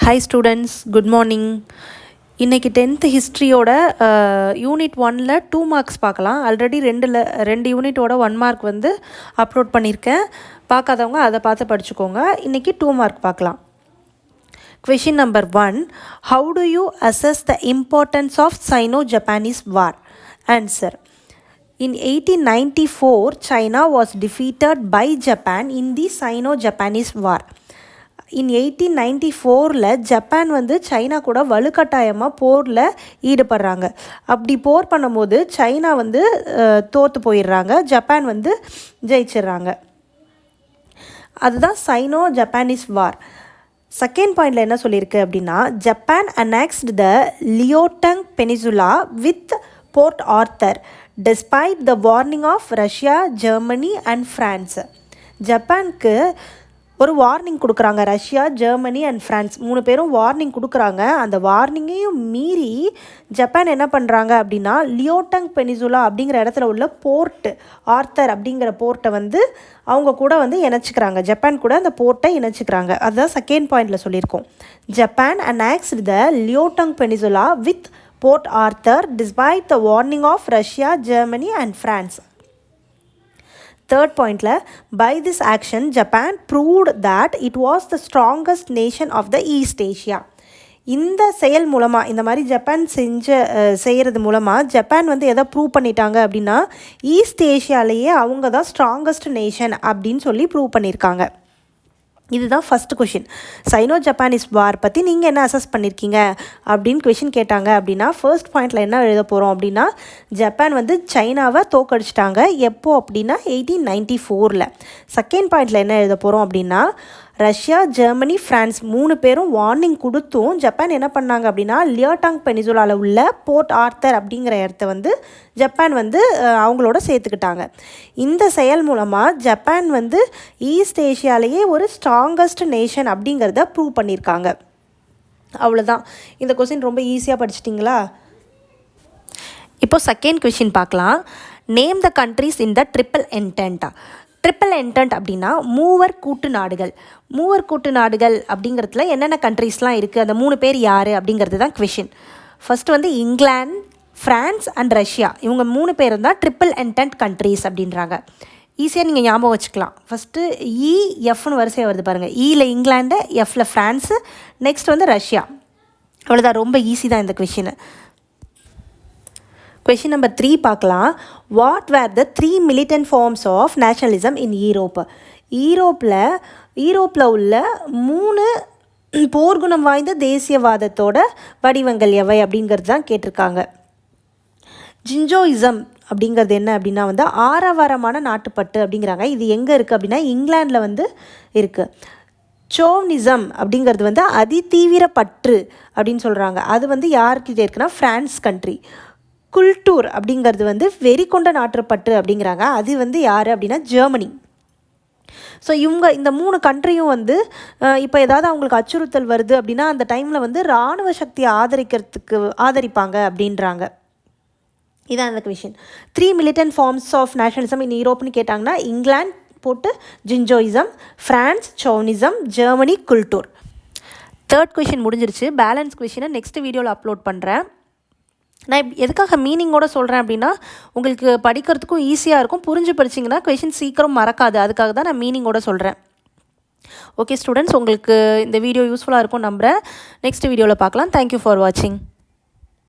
Hi students, good morning. இன்னைக்கு 10th ஹிஸ்ட்ரியோட unit 1ல 2 marks பார்க்கலாம். Already ரெண்டு யூனிட்டோட 1 மார்க் வந்து அப்லோட் பண்ணியிருக்கேன். பார்க்காதவங்க அதை பார்த்து படிச்சுக்கோங்க. இன்னைக்கு 2 மார்க் பார்க்கலாம். Question number 1. How do you assess the importance of Sino-Japanese War? Answer. In 1894, China was defeated by Japan in the Sino-Japanese War. In 1894ல ஜப்பான் வந்து சைனா கூட வலுக்கட்டாயமாக போரில் ஈடுபடுறாங்க. அப்படி போர் பண்ணும்போது சைனா வந்து தோற்று போயிடுறாங்க, ஜப்பான் வந்து ஜெயிச்சிடுறாங்க. அதுதான் சைனோ ஜப்பானீஸ் வார். செகண்ட் பாயிண்டில் என்ன சொல்லியிருக்கு அப்படின்னா, Japan annexed the Liaotung Peninsula with Port Arthur despite the warning of Russia, Germany and France. ஜப்பானுக்கு ஒரு வார்னிங் கொடுக்குறாங்க. ரஷ்யா, ஜெர்மனி அண்ட் ஃப்ரான்ஸ் 3 பேரும் வார்னிங் கொடுக்குறாங்க. அந்த வார்னிங்கையும் மீறி ஜப்பான் என்ன பண்ணுறாங்க அப்படின்னா, லியோட்டங் பெனிசுலா அப்படிங்கிற இடத்துல உள்ள போர்ட் ஆர்த்தர் அப்படிங்கிற போர்ட்டை வந்து அவங்க கூட வந்து இணைச்சிக்கிறாங்க. ஜப்பான் கூட அந்த போர்ட்டை இணைச்சிக்கிறாங்க. அதுதான் செகண்ட் பாயிண்டில் சொல்லியிருக்கோம். Japan annexed the Liaotung Peninsula with Port Arthur despite the warning of Russia, Germany and France. Third point, by this action, Japan proved that it was the strongest nation of the East Asia. இந்த செயல் மூலமாக, இந்த மாதிரி Japan செய்கிறது மூலமாக Japan வந்து எதை prove பண்ணிட்டாங்க அப்படின்னா, ஈஸ்ட் ஏஷியாலேயே அவங்க தான் ஸ்ட்ராங்கஸ்ட் நேஷன் அப்படின்னு சொல்லி ப்ரூவ் பண்ணியிருக்காங்க. இதுதான் ஃபஸ்ட்டு கொஷின். சைனோ ஜப்பானீஸ் வார் பற்றி நீங்கள் என்ன அசஸ் பண்ணியிருக்கீங்க அப்படின்னு கொஷின் கேட்டாங்க அப்படின்னா, ஃபர்ஸ்ட் பாயிண்டில் என்ன எழுத போகிறோம் அப்படின்னா, ஜப்பான் வந்து சைனாவை தோக்கடிச்சிட்டாங்க. எப்போ அப்படின்னா 1894ல். செகண்ட் பாயிண்டில் என்ன எழுத போகிறோம் அப்படின்னா, ரஷ்யா, ஜெர்மனி, ஃப்ரான்ஸ் 3 பேரும் வார்னிங் கொடுத்தும் ஜப்பான் என்ன பண்ணாங்க அப்படின்னா, லியோட்டாங் பெனிசுலாவில் உள்ள போர்ட் ஆர்த்தர் அப்படிங்கிற இடத்த வந்து ஜப்பான் வந்து அவங்களோட சேர்த்துக்கிட்டாங்க. இந்த செயல் மூலமாக ஜப்பான் வந்து ஈஸ்ட் ஏஷியாலேயே ஒரு ஸ்ட்ராங்கஸ்ட் நேஷன் அப்படிங்கிறத ப்ரூவ் பண்ணியிருக்காங்க. அவ்வளோதான். இந்த கொஸ்டின் ரொம்ப ஈஸியாக படிச்சிட்டிங்களா? இப்போ செகண்ட் கொஸ்டின் பார்க்கலாம். Name the countries in the triple entente. Triple entente அப்படின்னா மூவர் கூட்டு நாடுகள். மூவர் கூட்டு நாடுகள் அப்படிங்கிறதுல என்னென்ன கண்ட்ரீஸ்லாம் இருக்குது, அந்த 3 பேர் யார் அப்படிங்கிறது தான் கொஷின். ஃபஸ்ட்டு வந்து இங்கிலாந்து, ஃப்ரான்ஸ் அண்ட் ரஷ்யா, இவங்க 3 பேர் தான் ட்ரிபிள் என்டென்ட் கண்ட்ரீஸ் அப்படின்றாங்க. ஈஸியாக நீங்கள் ஞாபகம் வச்சுக்கலாம். ஃபஸ்ட்டு எஃப்னு வரிசையாக வருது பாருங்கள். ஈயில் இங்கிலாண்டு, எஃப்பில் ஃப்ரான்ஸு, நெக்ஸ்ட் வந்து ரஷ்யா. அவ்வளோதான், ரொம்ப ஈஸி தான் இந்த கொஷின். Question number 3 பார்க்கலாம். What were the 3 militant forms of nationalism in Europe? ஈரோப்பில் உள்ள 3 போர்க்குணம் வாய்ந்த தேசியவாதத்தோட வடிவங்கள் எவை அப்படிங்கிறது தான் கேட்டிருக்காங்க. ஜிஞ்சோயிசம் அப்படிங்கிறது என்ன அப்படின்னா வந்து ஆரவாரமான நாட்டுப்பட்டு அப்படிங்கிறாங்க. இது எங்கே இருக்குது அப்படின்னா இங்கிலாண்டில் வந்து இருக்குது. சோவ்னிசம் அப்படிங்கிறது வந்து அதிதீவிர பற்று அப்படின்னு சொல்கிறாங்க. அது வந்து யார்கிட்ட இருக்குன்னா ஃப்ரான்ஸ் கண்ட்ரி. குல்டூர் அப்படிங்கிறது வந்து வெறி கொண்ட நாட்டுப்பற்று அப்படிங்கிறாங்க. அது வந்து யார் அப்படின்னா ஜெர்மனி. ஸோ இந்த 3 கண்ட்ரியும் வந்து இப்போ ஏதாவது அவங்களுக்கு அச்சுறுத்தல் வருது அப்படின்னா அந்த டைமில் வந்து இராணுவ சக்தியை ஆதரிப்பாங்க அப்படின்றாங்க. இதான் அந்த question. 3 militant forms of nationalism in Europeன்னு கேட்டாங்கன்னா இங்கிலாந்து போட்டு ஜிஞ்சோயிசம், ஃப்ரான்ஸ் சோவ்னிசம், ஜெர்மனி குல்டூர். தேர்ட் கொஷின் முடிஞ்சிருச்சு. பேலன்ஸ் கொஷினை நெக்ஸ்ட் வீடியோவில் அப்லோட் பண்ணுறேன். நான் எதுக்காக மீனிங்கோடு சொல்கிறேன் அப்படின்னா, உங்களுக்கு படிக்கிறதுக்கும் ஈஸியாக இருக்கும். புரிஞ்சு படிச்சிங்கன்னா கொஷின் சீக்கிரம் மறக்காது. அதுக்காக தான் நான் மீனிங்கோடு சொல்கிறேன். ஓகே ஸ்டூடெண்ட்ஸ், உங்களுக்கு இந்த வீடியோ யூஸ்ஃபுல்லாக இருக்கும் நம்புகிறேன். நெக்ஸ்ட் வீடியோவில் பார்க்கலாம். தேங்க்யூ ஃபார் வாட்சிங்.